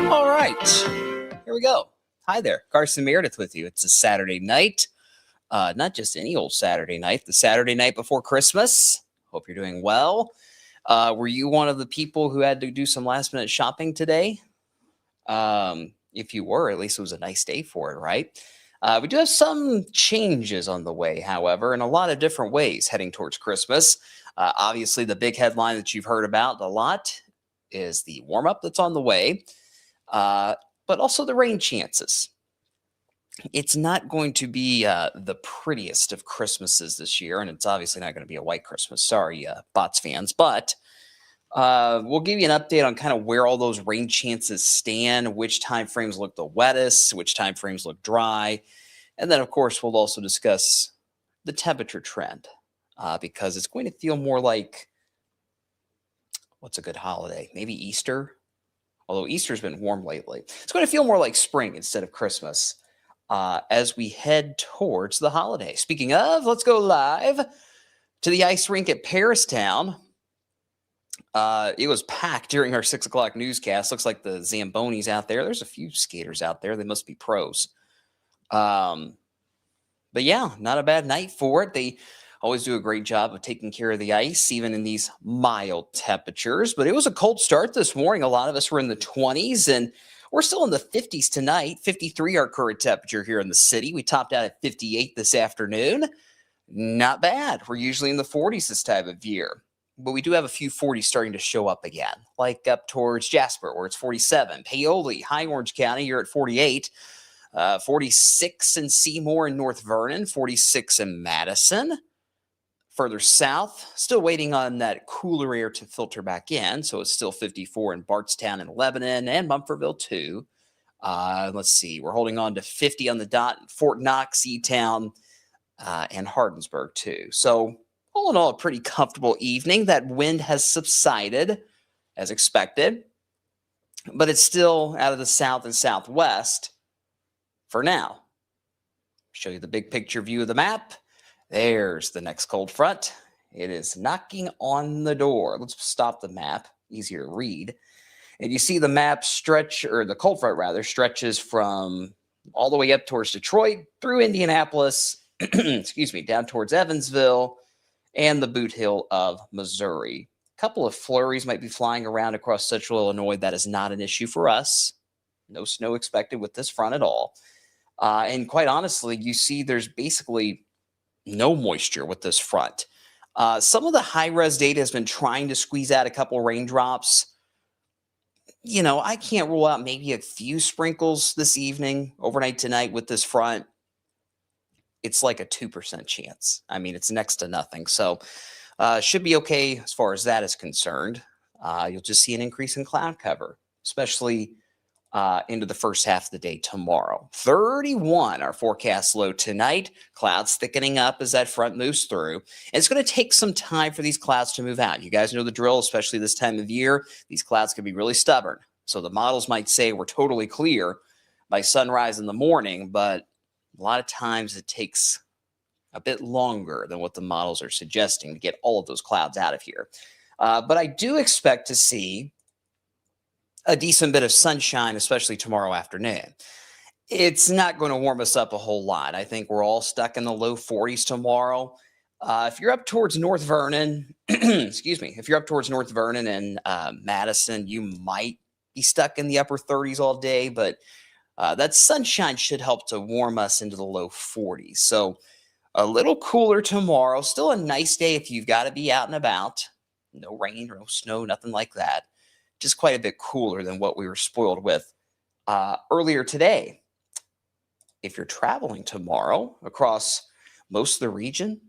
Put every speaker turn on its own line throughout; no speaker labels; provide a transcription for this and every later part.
All right, here we go. Hi there, Carson Meredith with you. It's a Saturday night, not just any old Saturday night, the Saturday night before Christmas. Hope you're doing well. Were you one of the people who had to do some last minute shopping today? If you were, at least it was a nice day for it, right? We do have some changes on the way, however, in a lot of different ways heading towards Christmas. Obviously, the big headline that you've heard about a lot is the warm up that's on the way. But also the rain chances. It's not going to be the prettiest of Christmases this year, and it's obviously not going to be a white Christmas. Sorry, Bots fans, but we'll give you an update on kind of where all those rain chances stand, which time frames look the wettest, which time frames look dry, and then, of course, we'll also discuss the temperature trend because it's going to feel more like, what's a good holiday? Maybe Easter? Although Easter's been warm lately. It's going to feel more like spring instead of Christmas as we head towards the holiday. Speaking of, let's go live to the ice rink at Paristown. It was packed during our 6 o'clock newscast. Looks like the Zambonis out there. There's a few skaters out there. They must be pros. But yeah, not a bad night for it. They always do a great job of taking care of the ice, even in these mild temperatures. But it was a cold start this morning. A lot of us were in the 20s, and we're still in the 50s tonight. 53 our current temperature here in the city. We topped out at 58 this afternoon. Not bad. We're usually in the 40s this time of year. But we do have a few 40s starting to show up again, like up towards Jasper, where it's 47. Paoli, High Orange County, you're at 48. 46 in Seymour and North Vernon. 46 in Madison. Further south, still waiting on that cooler air to filter back in. So it's still 54 in Bartstown and Lebanon and Mumfordville too. Let's see. We're holding on to 50 on the dot in Fort Knox, E-Town, and Hardinsburg too. So all in all, a pretty comfortable evening. That wind has subsided as expected, but it's still out of the south and southwest for now. Show you the big picture view of the map. There's the next cold front. It is knocking on the door. Let's stop the map. Easier to read. And you see the map stretch, or the cold front rather, stretches from all the way up towards Detroit, through Indianapolis, excuse me, down towards Evansville, and the Boot Hill of Missouri. A couple of flurries might be flying around across central Illinois. That is not an issue for us. No snow expected with this front at all. And quite honestly, you see there's basically no moisture with this front. Some of the high-res data has been trying to squeeze out a couple raindrops. You know, I can't rule out maybe a few sprinkles this evening, overnight tonight with this front. It's like a 2% chance. I mean, it's next to nothing. So should be okay as far as that is concerned. You'll just see an increase in cloud cover, especially into the first half of the day tomorrow. 31, our forecast low tonight. Clouds thickening up as that front moves through. And it's going to take some time for these clouds to move out. You guys know the drill, especially this time of year. These clouds can be really stubborn. So the models might say we're totally clear by sunrise in the morning, but a lot of times it takes a bit longer than what the models are suggesting to get all of those clouds out of here. But I do expect to see a decent bit of sunshine, especially tomorrow afternoon. It's not going to warm us up a whole lot. I think we're all stuck in the low 40s tomorrow. If you're up towards North Vernon, excuse me, if you're up towards North Vernon and Madison, you might be stuck in the upper 30s all day, but that sunshine should help to warm us into the low 40s. So a little cooler tomorrow. Still a nice day if you've got to be out and about. No rain, no snow, nothing like that. Just quite a bit cooler than what we were spoiled with earlier today. If you're traveling tomorrow across most of the region,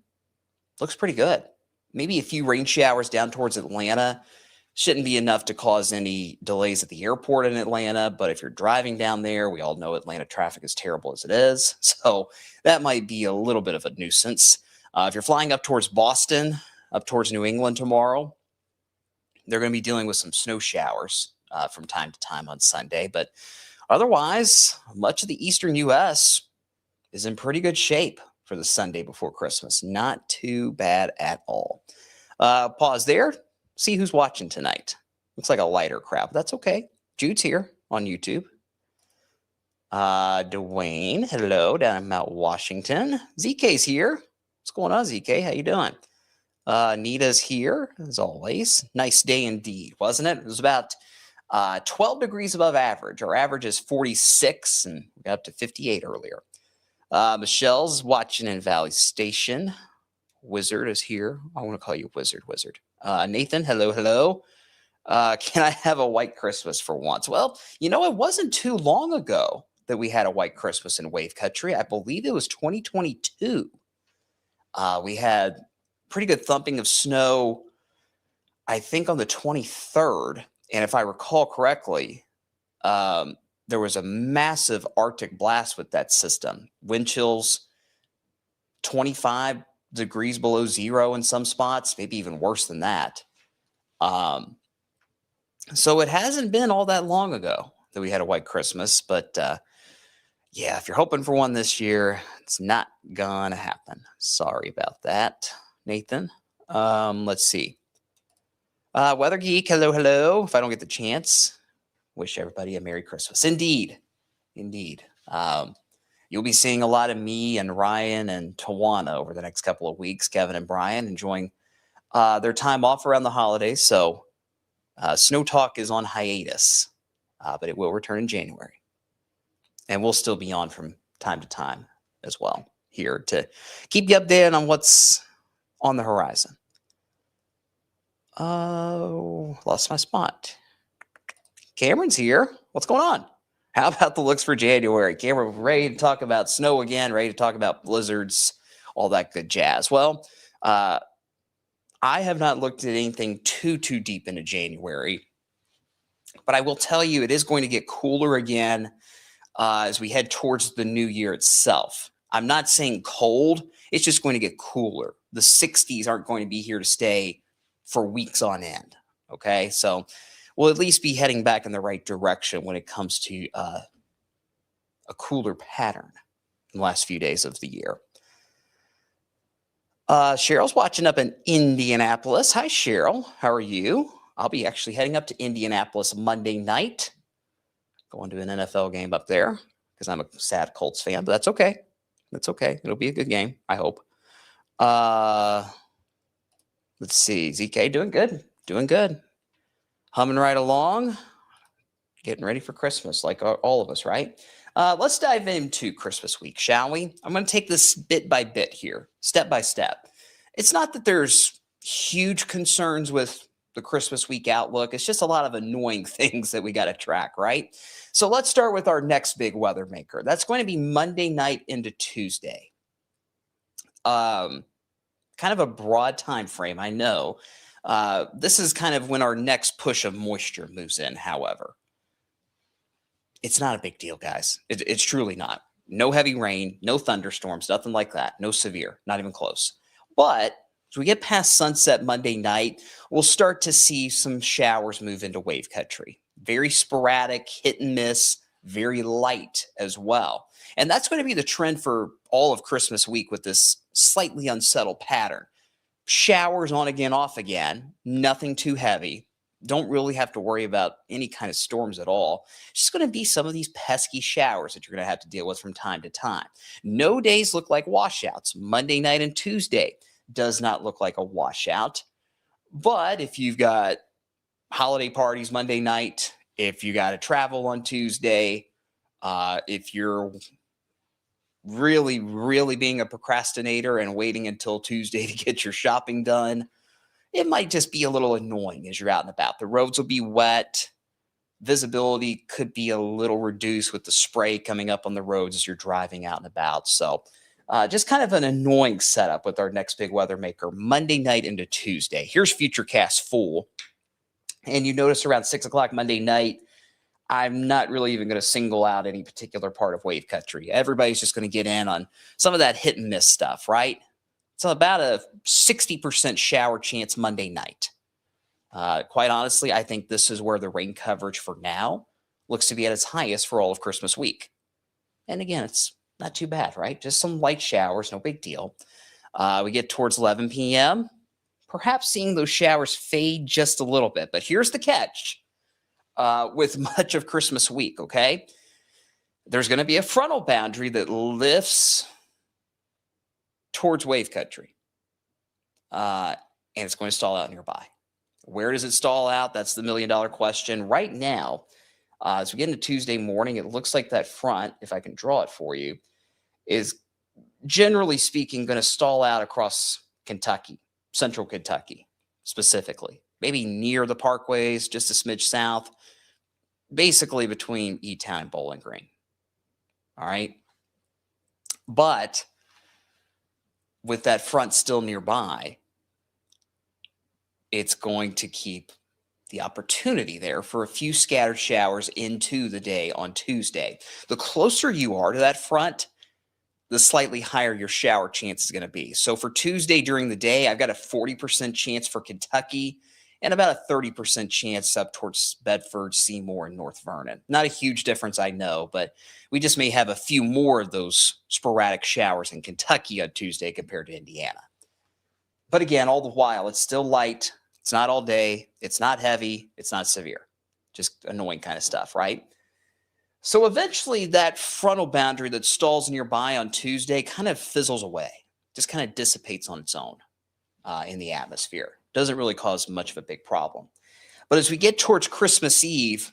looks pretty good. Maybe a few rain showers down towards Atlanta. Shouldn't be enough to cause any delays at the airport in Atlanta, but if you're driving down there, we all know Atlanta traffic is terrible as it is, so that might be a little bit of a nuisance. If you're flying up towards Boston, up towards New England tomorrow, they're going to be dealing with some snow showers from time to time on Sunday. But otherwise, much of the eastern U.S. is in pretty good shape for the Sunday before Christmas. Not too bad at all. Pause there. See who's watching tonight. Looks like a lighter crowd. That's okay. Jude's here on YouTube. Dwayne, hello, down in Mount Washington. ZK's here. What's going on, ZK? How you doing? Nita's here, as always. Nice day indeed, wasn't it? It was about 12 degrees above average. Our average is 46, and we got up to 58 earlier. Michelle's watching in Valley Station. Wizard is here. I want to call you Wizard. Nathan, hello. Can I have a white Christmas for once? Well, it wasn't too long ago that we had a white Christmas in Wave Country. I believe it was 2022. We had pretty good thumping of snow, I think on the 23rd. And if I recall correctly, there was a massive Arctic blast with that system. Wind chills 25 degrees below zero in some spots, maybe even worse than that. So it hasn't been all that long ago that we had a white Christmas, but yeah, if you're hoping for one this year, it's not gonna happen. Sorry about that, Nathan. Let's see. Weather Geek, hello. If I don't get the chance, wish everybody a Merry Christmas. Indeed. You'll be seeing a lot of me and Ryan and Tawana over the next couple of weeks. Kevin and Brian enjoying their time off around the holidays. So Snow Talk is on hiatus, but it will return in January. And we'll still be on from time to time as well here to keep you updated on what's on the horizon. Oh, lost my spot. Cameron's here. What's going on? How about the looks for January? Cameron, ready to talk about snow again, ready to talk about blizzards, all that good jazz. Well, I have not looked at anything too deep into January, but I will tell you it is going to get cooler again as we head towards the new year itself. I'm not saying cold. It's just going to get cooler. The 60s aren't going to be here to stay for weeks on end. Okay, so we'll at least be heading back in the right direction when it comes to a cooler pattern in the last few days of the year. Cheryl's watching up in Indianapolis. Hi, Cheryl. How are you? I'll be actually heading up to Indianapolis Monday night. Going to an NFL game up there because I'm a sad Colts fan, but that's okay. That's okay. It'll be a good game, I hope. Let's see. ZK doing good. Humming right along. Getting ready for Christmas like all of us, right? Let's dive into Christmas week, shall we? I'm going to take this bit by bit here, step by step. It's not that there's huge concerns with the Christmas week outlook. It's just a lot of annoying things that we got to track, right? So let's start with our next big weather maker. That's going to be Monday night into Tuesday. Kind of a broad time frame, I know. This is kind of when our next push of moisture moves in, however. It's not a big deal, guys. It's truly not. No heavy rain, no thunderstorms, nothing like that. No severe, not even close. But as we get past sunset Monday night, we'll start to see some showers move into wave country. Very sporadic, hit and miss, very light as well. And that's going to be the trend for all of Christmas week with this slightly unsettled pattern. Showers on again, off again, nothing too heavy. Don't really have to worry about any kind of storms at all. It's just going to be some of these pesky showers that you're going to have to deal with from time to time. No days look like washouts. Monday night and Tuesday does not look like a washout. But if you've got holiday parties Monday night, if you got to travel on Tuesday, if you're really being a procrastinator and waiting until Tuesday to get your shopping done, it might just be a little annoying as you're out and about. The roads will be wet. Visibility could be a little reduced with the spray coming up on the roads as you're driving out and about. So just kind of an annoying setup with our next big weather maker, Monday night into Tuesday. Here's Futurecast full. And you notice around 6 o'clock Monday night, I'm not really even going to single out any particular part of wave country. Everybody's just going to get in on some of that hit and miss stuff, right? It's about a 60% shower chance Monday night. Quite honestly, I think this is where the rain coverage for now looks to be at its highest for all of Christmas week. And again, it's not too bad, right? Just some light showers, no big deal. We get towards 11 p.m., perhaps seeing those showers fade just a little bit. But here's the catch with much of Christmas week, okay? There's going to be a frontal boundary that lifts towards wave country, and it's going to stall out nearby. Where does it stall out? That's the million-dollar question. Right now, as we get into Tuesday morning, it looks like that front, if I can draw it for you, is generally speaking going to stall out across Kentucky, central Kentucky specifically, maybe near the parkways, just a smidge south, basically between E-Town and Bowling Green. All right. But with that front still nearby, it's going to keep the opportunity there for a few scattered showers into the day on Tuesday. The closer you are to that front, the slightly higher your shower chance is going to be. So for Tuesday during the day, I've got a 40% chance for Kentucky and about a 30% chance up towards Bedford, Seymour, and North Vernon. Not a huge difference, I know, but we just may have a few more of those sporadic showers in Kentucky on Tuesday compared to Indiana. But again, all the while, it's still light. It's not all day. It's not heavy. It's not severe. Just annoying kind of stuff, right? So eventually that frontal boundary that stalls nearby on Tuesday kind of fizzles away, just kind of dissipates on its own in the atmosphere. Doesn't really cause much of a big problem. But as we get towards Christmas Eve,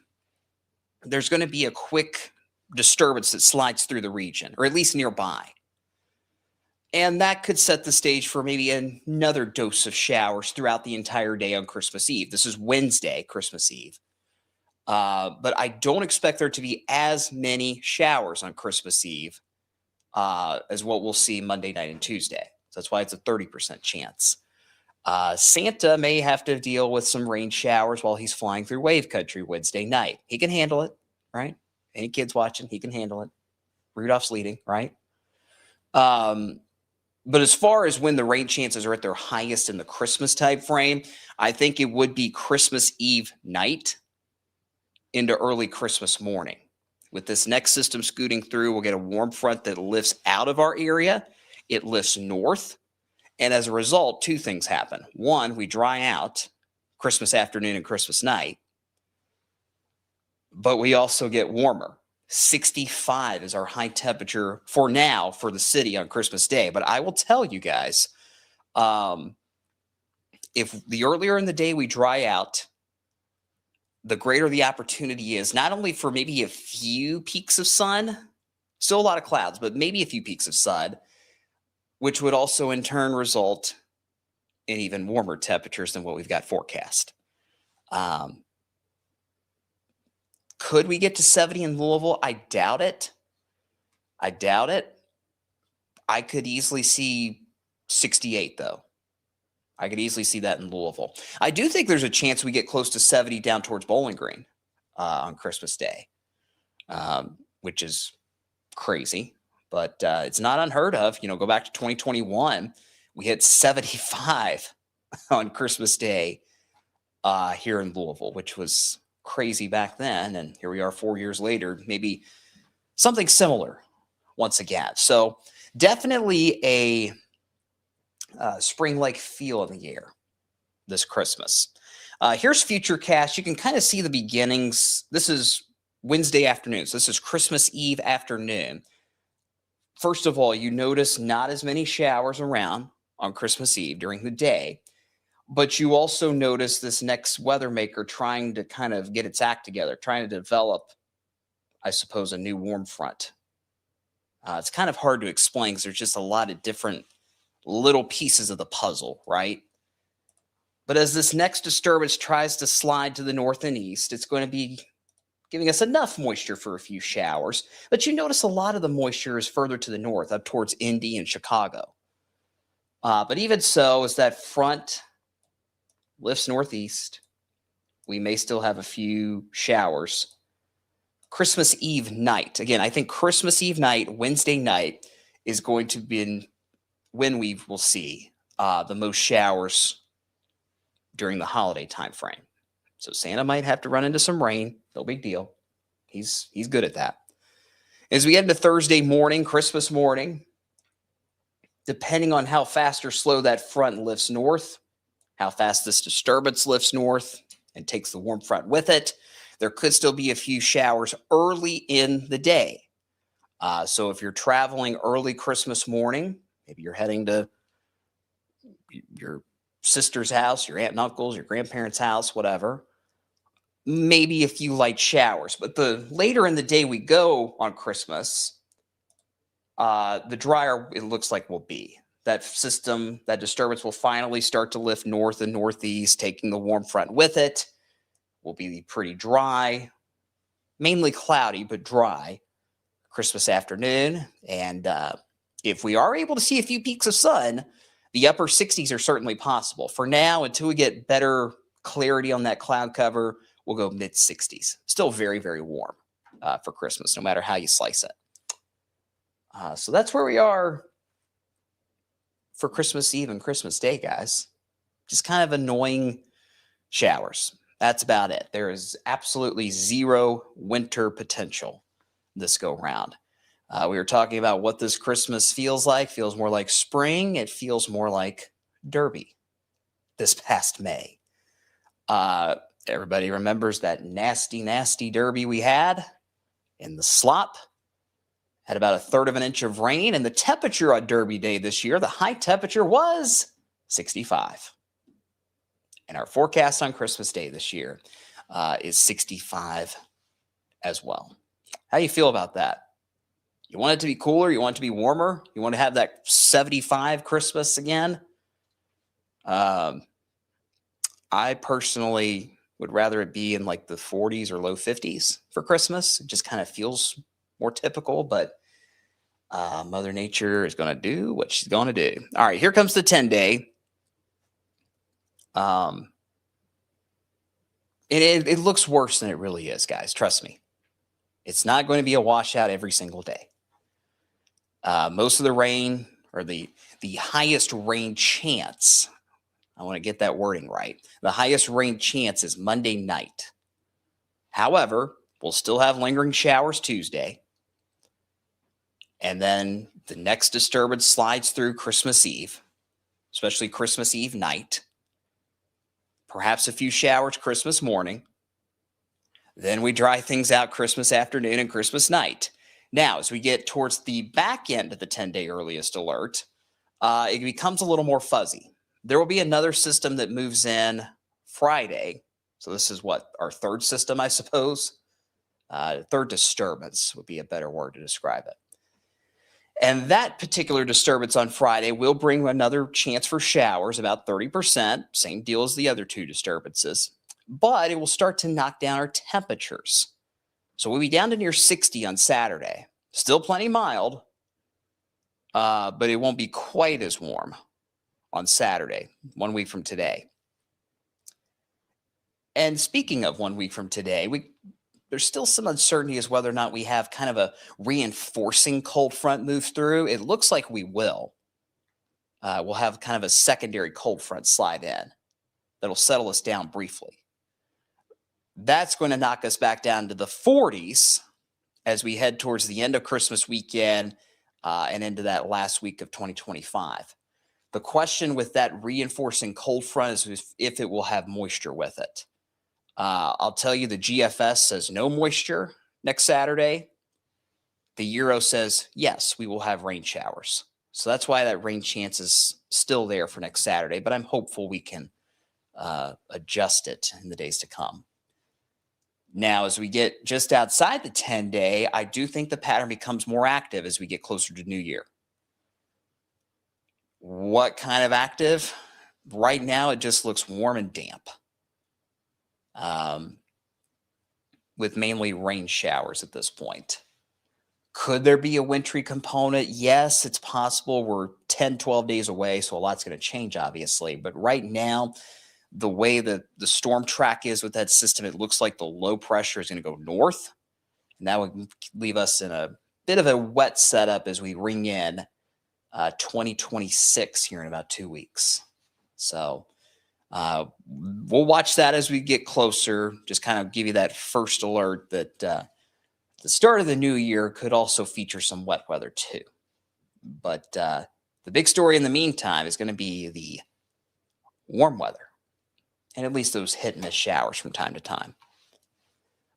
there's going to be a quick disturbance that slides through the region, or at least nearby. And that could set the stage for maybe another dose of showers throughout the entire day on Christmas Eve. This is Wednesday, Christmas Eve. But I don't expect there to be as many showers on Christmas Eve as what we'll see Monday night and Tuesday. So that's why it's a 30% chance. Santa may have to deal with some rain showers while he's flying through wave country Wednesday night. He can handle it, right? Any kids watching, he can handle it. Rudolph's leading, right? But as far as when the rain chances are at their highest in the Christmas type frame, I think it would be Christmas Eve night into early Christmas morning. With this next system scooting through, we'll get a warm front that lifts out of our area. It lifts north. And as a result, two things happen. One, we dry out Christmas afternoon and Christmas night. But we also get warmer. 65 is our high temperature for now for the city on Christmas Day. But I will tell you guys, if the earlier in the day we dry out, the greater the opportunity is not only for maybe a few peaks of sun, still a lot of clouds, but maybe a few peaks of sun, which would also in turn result in even warmer temperatures than what we've got forecast. Could we get to 70 in Louisville? I doubt it. I could easily see 68, though. I could easily see that in Louisville. I do think there's a chance we get close to 70 down towards Bowling Green on Christmas Day, which is crazy, but it's not unheard of. You know, go back to 2021, we hit 75 on Christmas Day here in Louisville, which was crazy back then. And here we are 4 years later, maybe something similar once again. So definitely a spring-like feel in the air this Christmas. Here's Futurecast. You can kind of see the beginnings. This is Wednesday afternoon. So this is Christmas Eve afternoon. First of all, you notice not as many showers around on Christmas Eve during the day, but you also notice this next weather maker trying to kind of get its act together, trying to develop, I suppose, a new warm front. It's kind of hard to explain because there's just a lot of different little pieces of the puzzle, right? But as this next disturbance tries to slide to the north and east, it's going to be giving us enough moisture for a few showers. But you notice a lot of the moisture is further to the north, up towards Indy and Chicago. But even so, as that front lifts northeast, we may still have a few showers. Christmas Eve night. Again, I think Christmas Eve night, Wednesday night, is going to be when we will see the most showers during the holiday time frame. So Santa might have to run into some rain. No big deal. He's good at that. As we get into Thursday morning, Christmas morning, depending on how fast or slow that front lifts north, how fast this disturbance lifts north and takes the warm front with it, there could still be a few showers early in the day. So if you're traveling early Christmas morning, maybe you're heading to your sister's house, your aunt and uncle's, your grandparents' house, whatever, maybe a few light showers. But the later in the day we go on Christmas, the drier it looks like will be. That system, that disturbance will finally start to lift north and northeast, taking the warm front with it. Will be pretty dry, mainly cloudy, but dry Christmas afternoon. And if we are able to see a few peaks of sun, the upper 60s are certainly possible. For now, until we get better clarity on that cloud cover, we'll go mid 60s. Still very, very warm for Christmas, no matter how you slice it. So that's where we are for Christmas Eve and Christmas Day, guys. Just kind of annoying showers. That's about it. There is absolutely zero winter potential this go round. We were talking about what this Christmas feels like. Feels more like spring. It feels more like Derby this past May. Everybody remembers that nasty, nasty Derby we had in the slop. Had about 1/3 of an inch of rain, and the temperature on Derby Day this year, the high temperature was 65. And our forecast on Christmas Day this year is 65 as well. How do you feel about that? You want it to be cooler? You want it to be warmer? You want to have that 75 Christmas again? I personally would rather it be in like the 40s or low 50s for Christmas. It just kind of feels more typical, but Mother Nature is going to do what she's going to do. All right, here comes the 10-day. It looks worse than it really is, guys. Trust me. It's not going to be a washout every single day. Most of the rain, or the highest rain chance, I want to get that wording right. The highest rain chance is Monday night. However, we'll still have lingering showers Tuesday. And then the next disturbance slides through Christmas Eve, especially Christmas Eve night. Perhaps a few showers Christmas morning. Then we dry things out Christmas afternoon and Christmas night. Now, as we get towards the back end of the 10-day earliest alert, it becomes a little more fuzzy. There will be another system that moves in Friday. So this is what, our third system, I suppose? Third disturbance would be a better word to describe it. And that particular disturbance on Friday will bring another chance for showers, about 30%, same deal as the other two disturbances. But it will start to knock down our temperatures. So we'll be down to near 60 on Saturday. Still plenty mild, but it won't be quite as warm on Saturday, 1 week from today. And speaking of 1 week from today, there's still some uncertainty as whether or not we have kind of a reinforcing cold front move through. It looks like we will. We'll have kind of a secondary cold front slide in that'll settle us down briefly. That's going to knock us back down to the 40s as we head towards the end of Christmas weekend and into that last week of 2025. The question with that reinforcing cold front is if it will have moisture with it. I'll tell you, the GFS says no moisture next Saturday. The Euro says, yes, we will have rain showers. So that's why that rain chance is still there for next Saturday, but I'm hopeful we can adjust it in the days to come. Now, as we get just outside the 10-day, I do think the pattern becomes more active as we get closer to New Year. What kind of active? Right now, it just looks warm and damp. With mainly rain showers at this point. Could there be a wintry component? Yes, it's possible. We're 10, 12 days away, so a lot's going to change, obviously. But right now, the way that the storm track is with that system, it looks like the low pressure is going to go north. And that would leave us in a bit of a wet setup as we ring in 2026 here in about 2 weeks. So we'll watch that as we get closer. Just kind of give you that first alert that the start of the new year could also feature some wet weather too. But the big story in the meantime is going to be the warm weather and at least those hit and miss showers from time to time.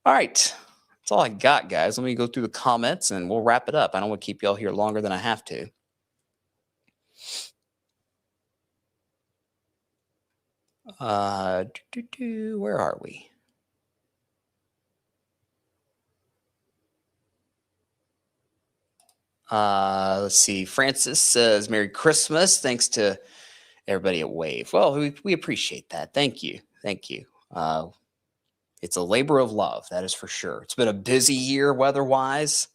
All right. That's all I got, guys. Let me go through the comments and we'll wrap it up. I don't want to keep y'all here longer than I have to. Where are we? Let's see. Francis says, Merry Christmas. Thanks to everybody at Wave. Well, we appreciate that. Thank you. Thank you. It's a labor of love, that is for sure. It's been a busy year weather-wise.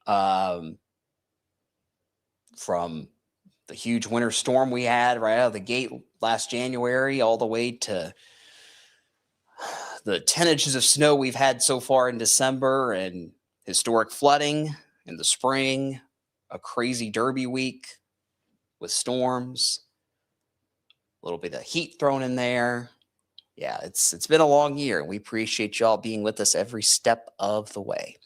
From the huge winter storm we had right out of the gate last January all the way to the 10 inches of snow we've had so far in December and historic flooding in the spring, a crazy Derby week with storms, a little bit of heat thrown in there. Yeah, it's been a long year. We appreciate y'all being with us every step of the way.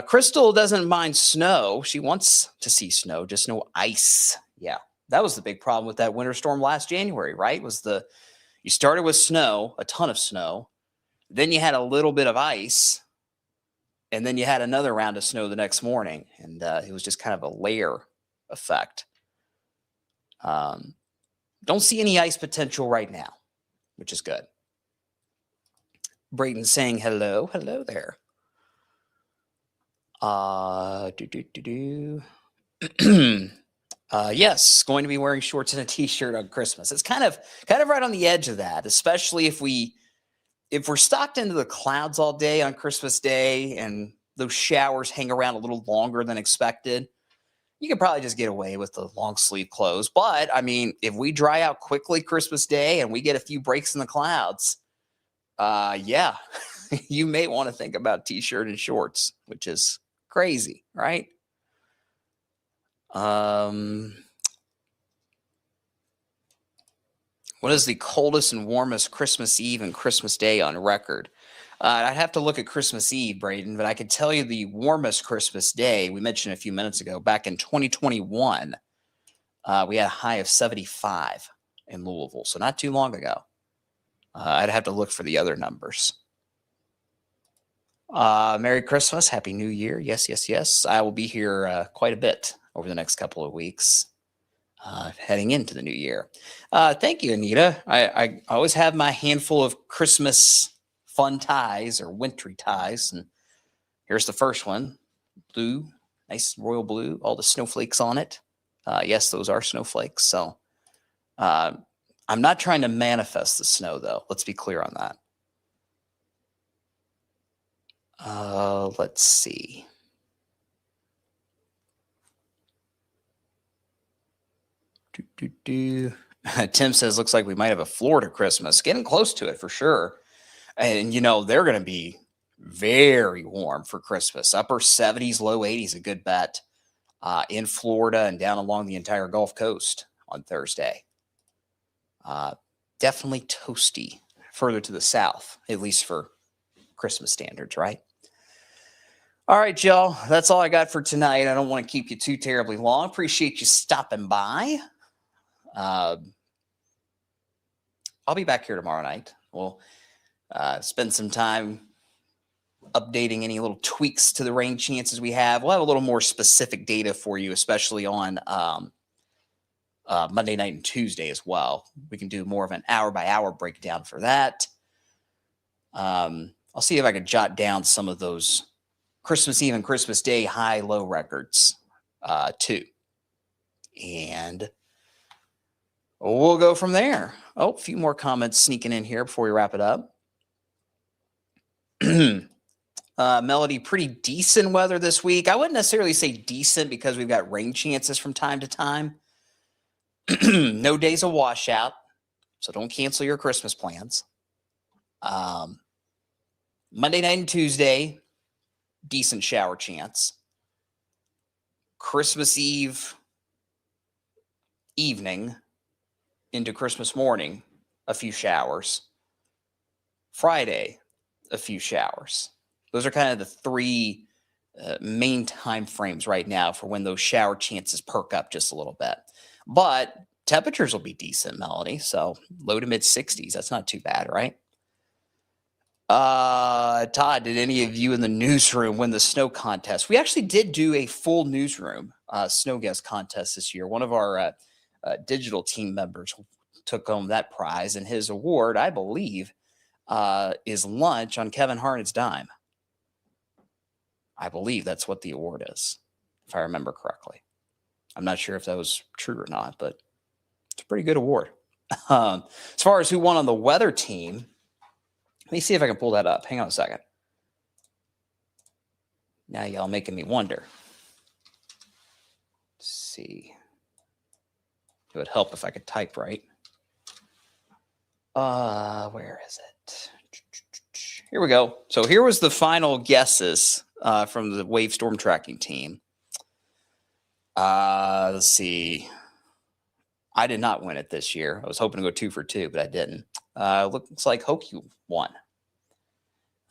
Crystal doesn't mind snow. She wants to see snow, just no ice. Yeah, that was the big problem with that winter storm last January, right? You started with snow, a ton of snow. Then you had a little bit of ice. And then you had another round of snow the next morning. And it was just kind of a layer effect. Don't see any ice potential right now, which is good. Brayden saying hello. Hello there. Yes, going to be wearing shorts and a t-shirt on Christmas. It's kind of right on the edge of that, especially if we're stocked into the clouds all day on Christmas Day and those showers hang around a little longer than expected. You could probably just get away with the long sleeve clothes. But I mean, if we dry out quickly Christmas Day and we get a few breaks in the clouds, yeah, you may want to think about t-shirt and shorts, which is crazy, right? What is the coldest and warmest Christmas Eve and Christmas Day on record? I'd have to look at Christmas Eve, Braden, but I could tell you the warmest Christmas Day we mentioned a few minutes ago, back in 2021, we had a high of 75 in Louisville, so not too long ago. I'd have to look for the other numbers. Merry Christmas. Happy New Year. Yes, yes, yes. I will be here quite a bit over the next couple of weeks, heading into the new year. Thank you, Anita. I always have my handful of Christmas fun ties or wintry ties. And here's the first one. Blue, nice royal blue, all the snowflakes on it. Yes, those are snowflakes. So I'm not trying to manifest the snow, though. Let's be clear on that. Let's see. Tim says, looks like we might have a Florida Christmas. Getting close to it for sure. And, they're going to be very warm for Christmas. Upper 70s, low 80s, a good bet in Florida and down along the entire Gulf Coast on Thursday. Definitely toasty further to the south, at least for Christmas standards, right? All right, y'all. That's all I got for tonight. I don't want to keep you too terribly long. Appreciate you stopping by. I'll be back here tomorrow night. We'll spend some time updating any little tweaks to the rain chances we have. We'll have a little more specific data for you, especially on Monday night and Tuesday as well. We can do more of an hour-by-hour breakdown for that. I'll see if I can jot down some of those Christmas Eve and Christmas Day high-low records too. And we'll go from there. Oh, a few more comments sneaking in here before we wrap it up. Melody, pretty decent weather this week. I wouldn't necessarily say decent because we've got rain chances from time to time. No days of washout, so don't cancel your Christmas plans. Monday night and Tuesday, decent shower chance. Christmas Eve, evening into Christmas morning, a few showers. Friday, a few showers. Those are kind of the three main time frames right now for when those shower chances perk up just a little bit. But temperatures will be decent, Melanie. So low to mid 60s. That's not too bad, right? Todd, did any of you in the newsroom win the snow contest? We actually did do a full newsroom snow guest contest this year. One of our digital team members took home that prize, and his award, I believe, is lunch on Kevin Harned's dime. I believe that's what the award is, if I remember correctly. I'm not sure if that was true or not, but it's a pretty good award. As far as who won on the weather team, let me see if I can pull that up. Hang on a second. Now y'all making me wonder. Let's see. It would help if I could type right. Where is it? Here we go. So here was the final guesses from the wave storm tracking team. Let's see. I did not win it this year. I was hoping to go 2 for 2, but I didn't. Looks like Hokie won.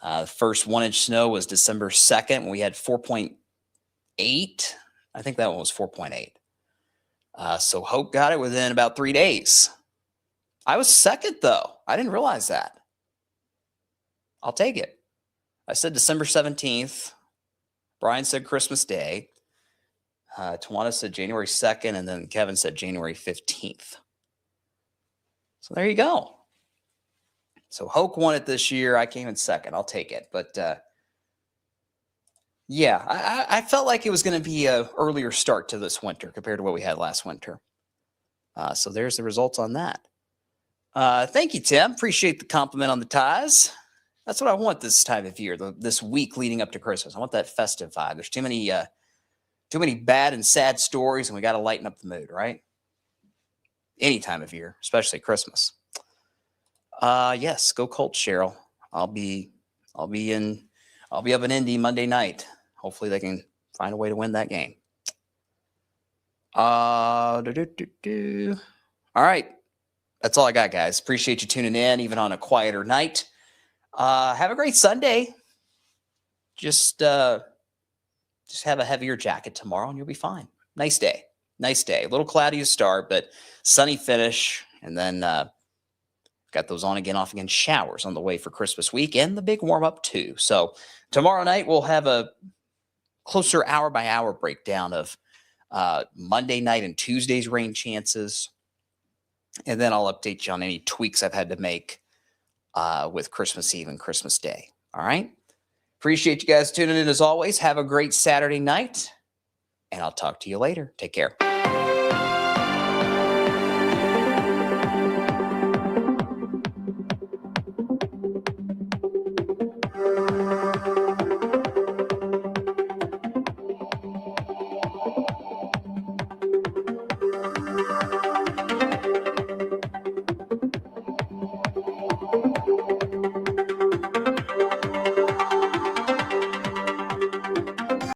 The first 1-inch snow was December 2nd when we had 4.8. I think that one was 4.8. So Hope got it within about 3 days. I was second, though. I didn't realize that. I'll take it. I said December 17th. Brian said Christmas Day. Tawana said January 2nd, and then Kevin said January 15th. So there you go. So Hoke won it this year. I came in second. I'll take it. But yeah, I felt like it was going to be an earlier start to this winter compared to what we had last winter. So there's the results on that. Thank you, Tim. Appreciate the compliment on the ties. That's what I want this time of year, this week leading up to Christmas. I want that festive vibe. There's too many bad and sad stories, and we got to lighten up the mood, right? Any time of year, especially Christmas. Yes, go Colts, Cheryl. I'll be up in Indy Monday night. Hopefully they can find a way to win that game. All right. That's all I got, guys. Appreciate you tuning in, even on a quieter night. Have a great Sunday. Just have a heavier jacket tomorrow and you'll be fine. Nice day. A little cloudy to start, but sunny finish. And then got those on again, off again showers on the way for Christmas week and the big warm up too. So tomorrow night we'll have a closer hour by hour breakdown of Monday night and Tuesday's rain chances. And then I'll update you on any tweaks I've had to make with Christmas Eve and Christmas Day. All right. Appreciate you guys tuning in as always. Have a great Saturday night, and I'll talk to you later. Take care.